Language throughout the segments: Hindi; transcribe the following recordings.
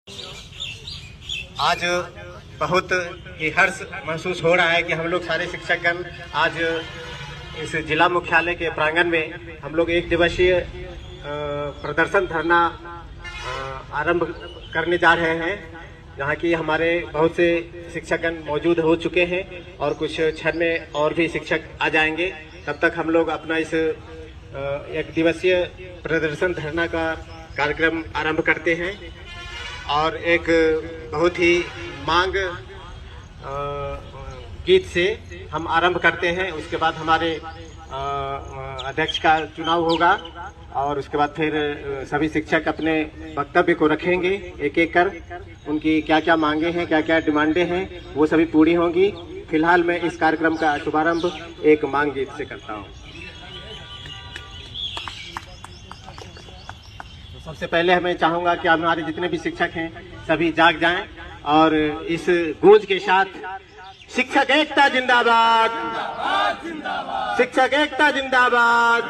आज बहुत ही हर्ष महसूस हो रहा है कि हम लोग सारे शिक्षकगण आज इस जिला मुख्यालय के प्रांगण में हम लोग एक दिवसीय प्रदर्शन धरना आरंभ करने जा रहे हैं, जहाँ की हमारे बहुत से शिक्षकगण मौजूद हो चुके हैं और कुछ क्षण में और भी शिक्षक आ जाएंगे। तब तक हम लोग अपना इस एक दिवसीय प्रदर्शन धरना का कार्यक्रम आरंभ करते हैं और एक बहुत ही मांग गीत से हम आरंभ करते हैं। उसके बाद हमारे अध्यक्ष का चुनाव होगा और उसके बाद फिर सभी शिक्षक अपने वक्तव्य को रखेंगे, एक एक कर उनकी क्या क्या मांगे हैं, क्या क्या डिमांडें हैं, वो सभी पूरी होंगी। फिलहाल मैं इस कार्यक्रम का शुभारंभ एक मांग गीत से करता हूँ। सबसे पहले मैं चाहूंगा कि हमारे जितने भी शिक्षक हैं सभी जाग जाएं और इस गूंज के साथ शिक्षक एकता जिंदाबाद, शिक्षक एकता जिंदाबाद,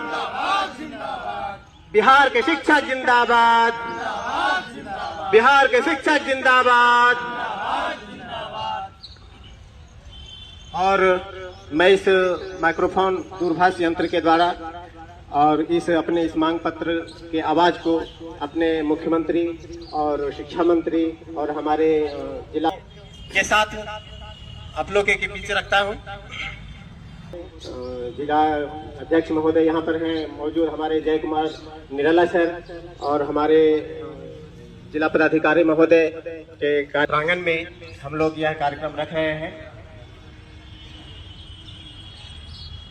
बिहार के शिक्षक जिंदाबाद, बिहार के शिक्षक जिंदाबाद। और मैं इस माइक्रोफोन दूरभाष यंत्र के द्वारा और अपने इस मांग पत्र के आवाज को अपने मुख्यमंत्री और शिक्षा मंत्री और हमारे जिला के साथ आप लोग के बीच रखता हूं। जिला अध्यक्ष महोदय यहाँ पर हैं मौजूद, हमारे जय कुमार निराला सर और हमारे जिला पदाधिकारी महोदय के प्रांगण में हम लोग यह कार्यक्रम रख रहे हैं।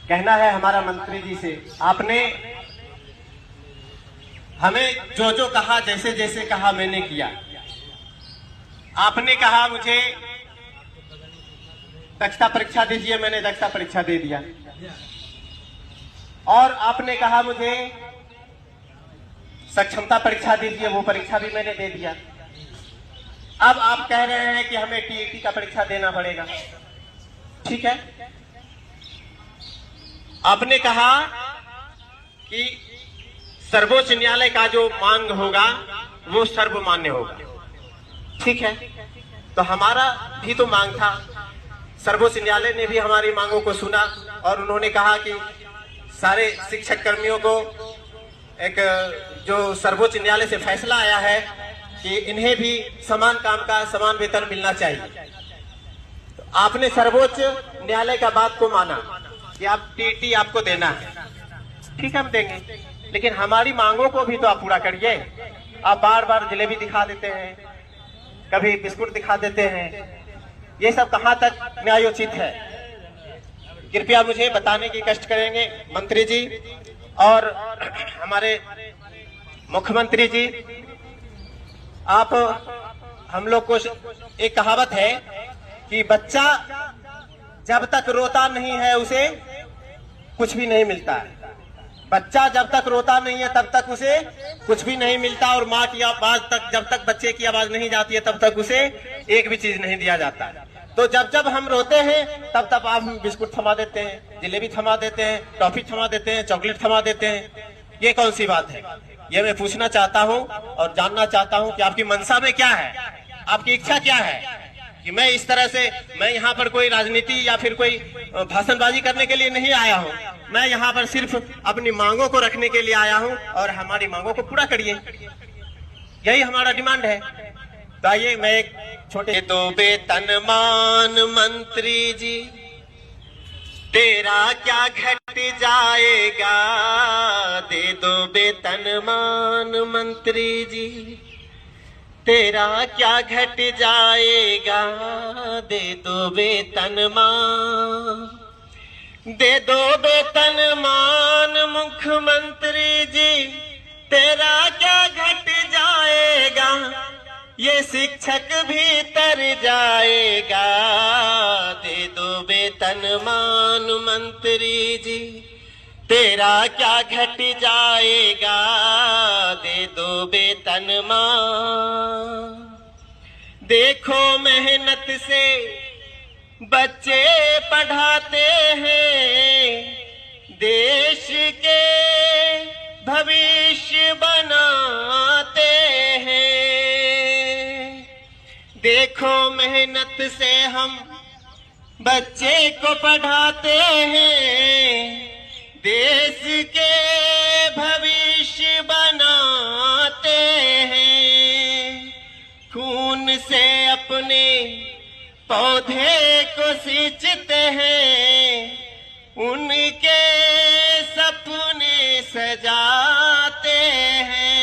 कहना है हमारा मंत्री जी से, आपने हमें जो जो कहा, जैसे जैसे कहा मैंने किया। आपने कहा मुझे दक्षता परीक्षा दीजिए, मैंने दक्षता परीक्षा दे दिया। और आपने कहा मुझे सक्षमता परीक्षा दीजिए, वो परीक्षा भी मैंने दे दिया। अब आप कह रहे हैं कि हमें टीईटी का परीक्षा देना पड़ेगा। ठीक है, आपने कहा कि सर्वोच्च न्यायालय का जो मांग होगा वो सर्वमान्य होगा। ठीक है, तो हमारा भी तो मांग था, सर्वोच्च न्यायालय ने भी हमारी मांगों को सुना और उन्होंने कहा कि सारे शिक्षक कर्मियों को एक जो सर्वोच्च न्यायालय से फैसला आया है कि इन्हें भी समान काम का समान वेतन मिलना चाहिए। तो आपने सर्वोच्च न्यायालय का बात को माना कि आप टीटी आपको देना है। ठीक है, हम देंगे, लेकिन हमारी मांगों को भी तो आप पूरा करिए। आप बार बार जलेबी दिखा देते हैं, कभी बिस्कुट दिखा देते हैं, ये सब कहां तक न्यायोचित है? कृपया मुझे बताने की कष्ट करेंगे मंत्री जी और हमारे मुख्यमंत्री जी। आप हम लोग को एक कहावत है कि बच्चा जब तक रोता नहीं है उसे कुछ भी नहीं मिलता है। बच्चा जब तक रोता नहीं है तब तक उसे कुछ भी नहीं मिलता और माँ की आवाज तक, जब तक बच्चे की आवाज नहीं जाती है तब तक उसे एक भी चीज नहीं दिया जाता। तो जब जब हम रोते हैं तब तब आप बिस्कुट थमा देते हैं, जलेबी थमा देते हैं, टॉफी थमा देते हैं, चॉकलेट थमा देते हैं। ये कौन सी बात है? ये मैं पूछना चाहता हूँ और जानना चाहता हूँ कि आपकी मंशा में क्या है, आपकी इच्छा क्या है? कि मैं इस तरह से, मैं यहाँ पर कोई राजनीति या फिर कोई भाषणबाजी करने के लिए नहीं आया हूँ। मैं यहाँ पर सिर्फ अपनी मांगों को रखने के लिए आया हूँ और हमारी मांगों को पूरा करिए, यही हमारा डिमांड है। तो आइए मैं एक छोटे दो वेतनमान मंत्री जी, तेरा क्या घट जाएगा, दे दो वेतनमान मंत्री जी, तेरा क्या घट जाएगा, दे दो वेतनमान, दे दो वेतनमान मुख्यमंत्री जी, तेरा क्या घट जाएगा, ये शिक्षक भी तर जाएगा, दे दो वेतनमान मंत्री जी, तेरा क्या घट जाएगा, दे दो वेतनमान। देखो मेहनत से बच्चे पढ़ाते हैं, देश के भविष्य बनाते हैं। देखो मेहनत से हम बच्चे को पढ़ाते हैं, देश के भविष्य बनाते हैं। खून से अपने पौधे को सींचते हैं, उनके सपने सजाते हैं।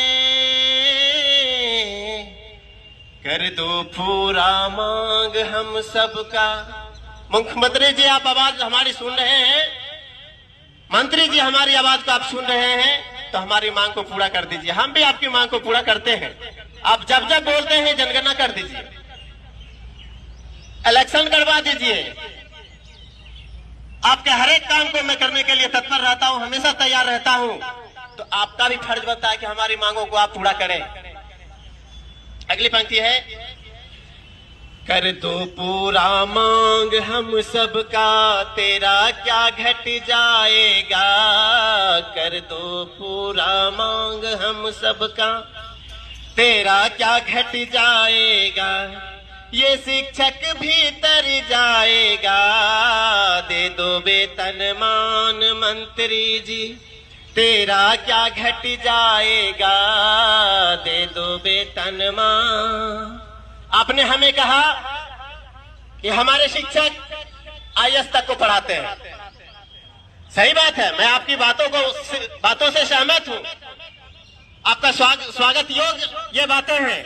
कर दो पूरा मांग हम सबका। मुख्यमंत्री जी आप आवाज हमारी सुन रहे हैं, मंत्री जी हमारी आवाज को आप सुन रहे हैं, तो हमारी मांग को पूरा कर दीजिए। हम भी आपकी मांग को पूरा करते हैं। आप जब जब बोलते हैं जनगणना कर दीजिए, इलेक्शन करवा दीजिए। आपके हर एक काम को मैं करने के लिए तत्पर रहता हूं, हमेशा तैयार रहता हूं। तो आपका भी फर्ज बनता है कि हमारी मांगों को आप पूरा करें। अगली पंक्ति है, कर दो पूरा मांग हम सबका, तेरा क्या घट जाएगा। कर दो पूरा मांग हम सबका, तेरा क्या घट जाएगा। ये शिक्षक भी तर जाएगा। दे दो वेतन मान मंत्री जी, तेरा क्या घट जाएगा। दे दो वेतन मान। आपने हमें कहा कि हमारे शिक्षक IAS तक को पढ़ाते हैं। सही बात है, मैं आपकी बातों से सहमत हूं। आपका स्वागत योग्य ये बातें हैं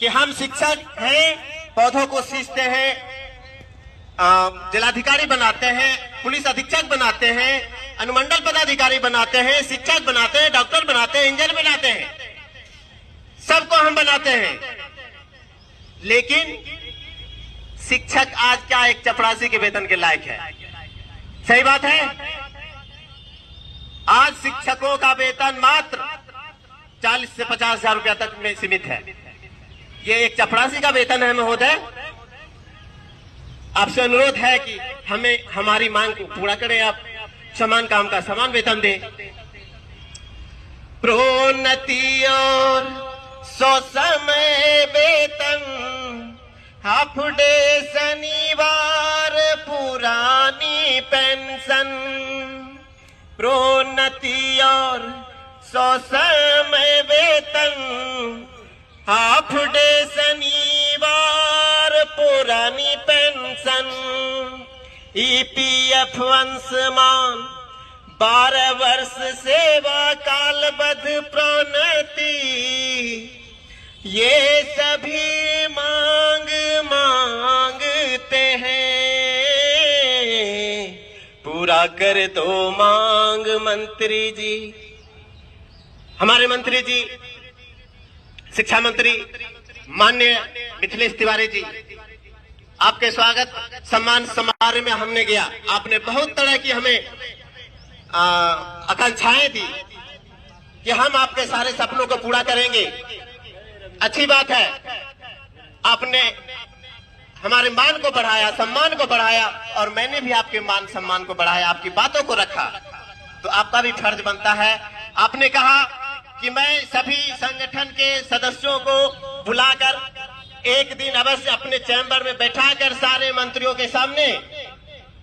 कि हम शिक्षक हैं, पौधों को सींचते हैं, जिलाधिकारी बनाते हैं, पुलिस अधीक्षक बनाते हैं, अनुमंडल पदाधिकारी बनाते हैं, शिक्षक बनाते हैं, डॉक्टर बनाते हैं, इंजीनियर बनाते हैं, सबको हम बनाते हैं। लेकिन शिक्षक आज क्या एक चपरासी के वेतन के लायक है। सही बात है। आज शिक्षकों का वेतन मात्र 40 से 50 हजार रुपया तक में सीमित है। ये एक चपरासी का वेतन है महोदय। आपसे अनुरोध है कि हमें हमारी मांग को पूरा करें। आप समान काम का समान वेतन दें। प्रोन्नति और 100 समय वेतन, हाफ डे शनिवार पुरानी पेंशन। प्रोन्नति और 100 समय वेतन, हाफ डे शनिवार पुरानी पेंशन। EPF अंशमान, 12 वर्ष सेवा कालबद्ध प्रोन्नति, ये सभी मांग मांगते हैं। पूरा कर दो मांग मंत्री जी। हमारे मंत्री जी, शिक्षा मंत्री माननीय मिथिलेश तिवारी जी, आपके स्वागत सम्मान समारोह में हमने गया। आपने बहुत तरह की हमें आकांक्षाएं दी कि हम आपके सारे सपनों को पूरा करेंगे। अच्छी बात है, आपने हमारे मान को बढ़ाया, सम्मान को बढ़ाया, और मैंने भी आपके मान सम्मान को बढ़ाया, आपकी बातों को रखा। तो आपका भी फर्ज बनता है। आपने कहा कि मैं सभी संगठन के सदस्यों को बुलाकर एक दिन अवश्य अपने चैम्बर में बैठाकर सारे मंत्रियों के सामने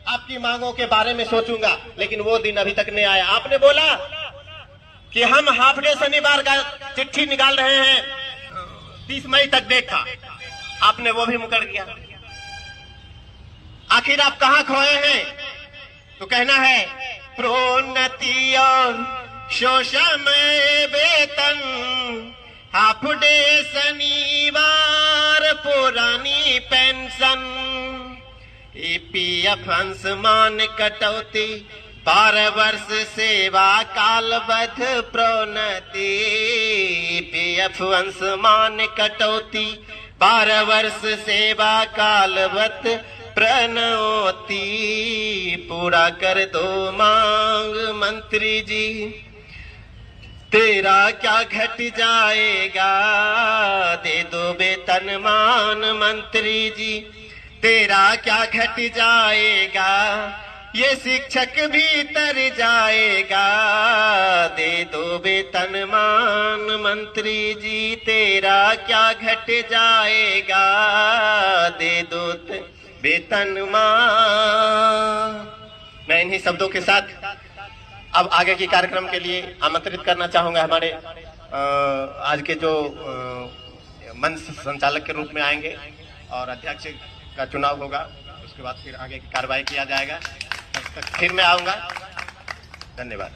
आपकी मांगों के बारे में सोचूंगा। लेकिन वो दिन अभी तक नहीं आया। आपने बोला कि हम हाफ डे शनिवार का चिट्ठी निकाल रहे हैं, 30 मई तक डेट था। आपने वो भी मुकर दिया। आखिर आप कहां खोए हैं? तो कहना है प्रोन्नति और 100 समय वेतन, हाफ डे शनिवार पुरानी पेंशन। EPF अंशमान कटौती, 12 वर्ष सेवा कालबद्ध प्रोन्नति। EPF अंशमान कटौती, 12 वर्ष सेवा कालबद्ध प्रोन्नति। पूरा कर दो मांग मंत्री जी, तेरा क्या घट जाएगा। दे दो वेतन मान मंत्री जी, तेरा क्या घट जाएगा। ये शिक्षक भीतर जाएगा, दे दो वेतन मान मंत्री जी, तेरा क्या घट जाएगा, दे दो वेतन मान। मैं इन्हीं शब्दों के साथ अब आगे के कार्यक्रम के लिए आमंत्रित करना चाहूंगा। हमारे आज के जो मंच संचालक के रूप में आएंगे और अध्यक्ष का चुनाव होगा, उसके बाद फिर आगे की कार्रवाई किया जाएगा। तब तक फिर मैं आऊंगा। धन्यवाद।